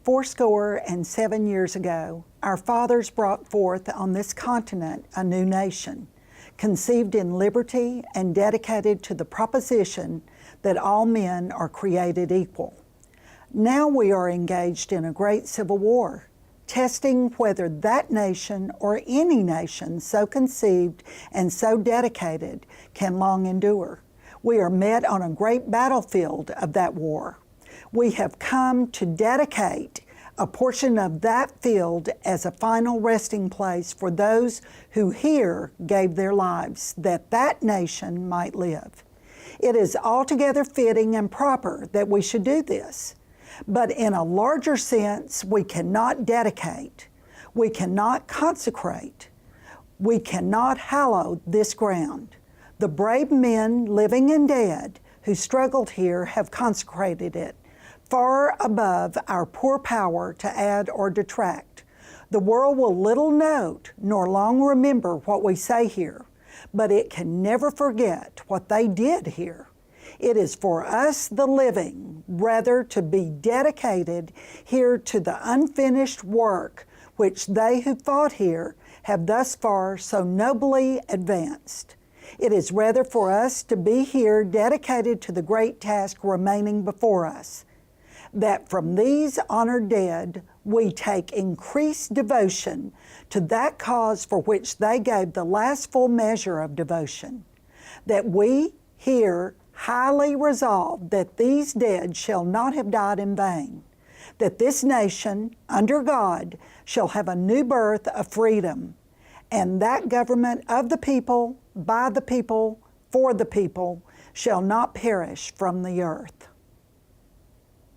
407 years ago, our fathers brought forth on this continent a new nation, conceived in liberty and dedicated to the proposition that all men are created equal. Now we are engaged in a great civil war, testing whether that nation or any nation so conceived and so dedicated can long endure. We are met on a great battlefield of that war. We have come to dedicate a portion of that field as a final resting place for those who here gave their lives that that nation might live. It is altogether fitting and proper that we should do this. But in a larger sense, we cannot dedicate, we cannot consecrate, we cannot hallow this ground. The brave men, living and dead, who struggled here have consecrated it, far above our poor power to add or detract. The world will little note nor long remember what we say here, but it can never forget what they did here. It is for us, the living, rather to be dedicated here to the unfinished work which they who fought here have thus far so nobly advanced. It is rather for us to be here dedicated to the great task remaining before us, that from these honored dead we take increased devotion to that cause for which they gave the last full measure of devotion, that we here highly resolved that these dead shall not have died in vain, that this nation, under God, shall have a new birth of freedom, and that government of the people, by the people, for the people, shall not perish from the earth.